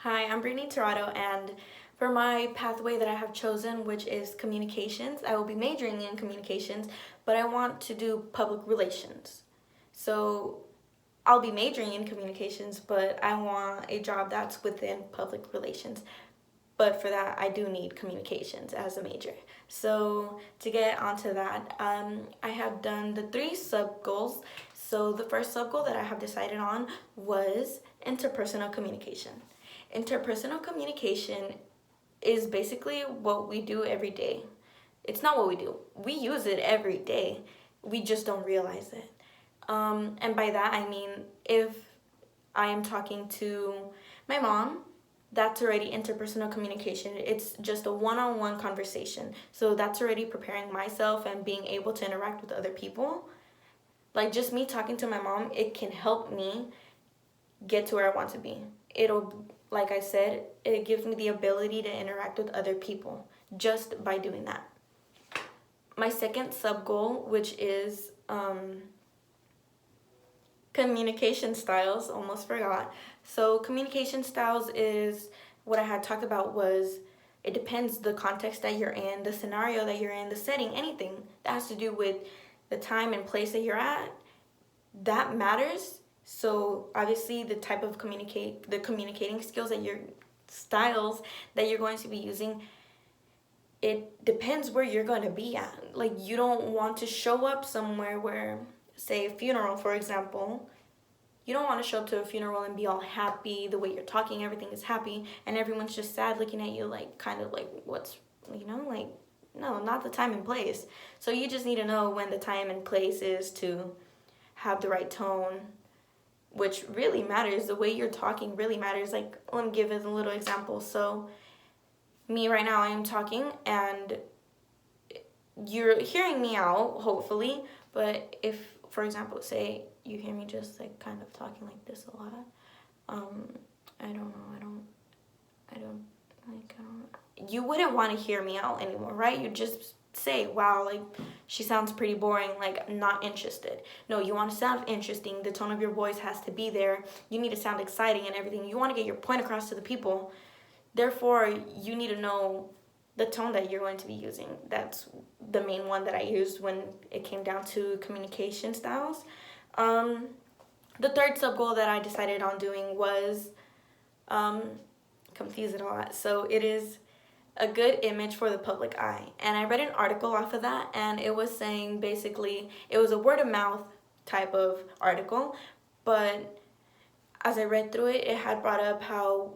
Hi, I'm Britney Tirado, and for my pathway that I have chosen, which is communications, I will be majoring in communications, but I want to do public relations. So I'll be majoring in communications, but I want a job that's within public relations. But for that, I do need communications as a major. So to get onto that, I have done the three sub goals. So the first sub goal that I have decided on was interpersonal communication. Interpersonal communication is basically what we do every day. It's not what we do. We use it every day. We just don't realize it. And by that I mean if I am talking to my mom, that's already interpersonal communication. It's just a one-on-one conversation. So that's already preparing myself and being able to interact with other people. Like just me talking to my mom, it can help me get to where I want to be. It'll, like I said, it gives me the ability to interact with other people just by doing that. My second sub goal, which is communication styles, almost forgot. So communication styles is what I had talked about was it depends the context that you're in, the scenario that you're in, the setting, anything that has to do with the time and place that you're at, that matters. So obviously the type of communicating skills that your styles that you're going to be using, it depends where you're going to be at. Like you don't want to show up somewhere where, say a funeral for example, you don't want to show up to a funeral and be all happy, the way you're talking, everything is happy, and everyone's just sad looking at you like kind of like what's, like no, not the time and place. So you just need to know when the time and place is to have the right tone, which really matters. The way you're talking really matters. Like, let me give it a little example. So me right now, I am talking and you're hearing me out, hopefully, but if, for example, say you hear me just like kind of talking like this a lot, I don't know, you wouldn't want to hear me out anymore, right? You just say, wow, like she sounds pretty boring, like not interested. No, you want to sound interesting. The tone of your voice has to be there. You need to sound exciting and everything. You want to get your point across to the people. Therefore, you need to know the tone that you're going to be using. That's the main one that I used when it came down to communication styles. The third sub goal that I decided on doing was confused it a lot. So it is a good image for the public eye. And I read an article off of that, and it was saying basically, it was a word of mouth type of article, but as I read through it, it had brought up how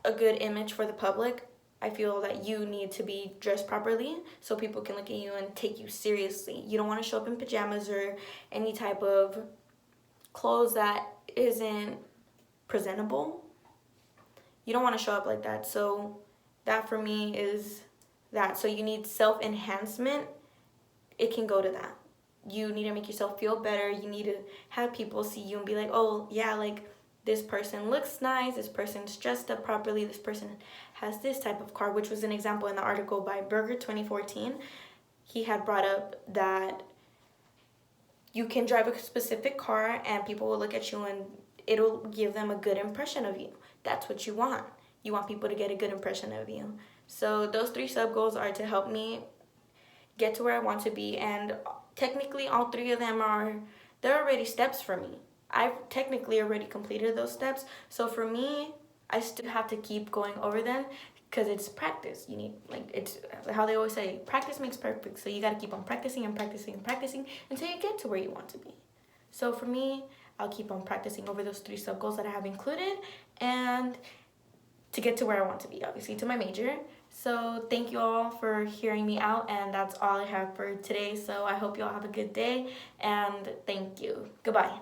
a good image for the public, I feel that you need to be dressed properly so people can look at you and take you seriously. You don't want to show up in pajamas or any type of clothes that isn't presentable. You don't want to show up like that. So that for me is that. So you need self-enhancement. It can go to that. You need to make yourself feel better. You need to have people see you and be like, oh yeah, like this person looks nice, this person's dressed up properly, this person has this type of car, which was an example in the article by Berger 2014. He had brought up that you can drive a specific car and people will look at you and it'll give them a good impression of you. That's what you want. You want people to get a good impression of you. So those three sub goals are to help me get to where I want to be, and technically all three of them they're already steps for me. I've technically already completed those steps. So for me, I still have to keep going over them because it's practice. You need, like, it's how they always say, practice makes perfect. So you got to keep on practicing and practicing and practicing until you get to where you want to be. So for me, I'll keep on practicing over those three sub goals that I have included and to get to where I want to be, obviously, to my major. So thank you all for hearing me out, and that's all I have for today. So I hope you all have a good day, and thank you. Goodbye.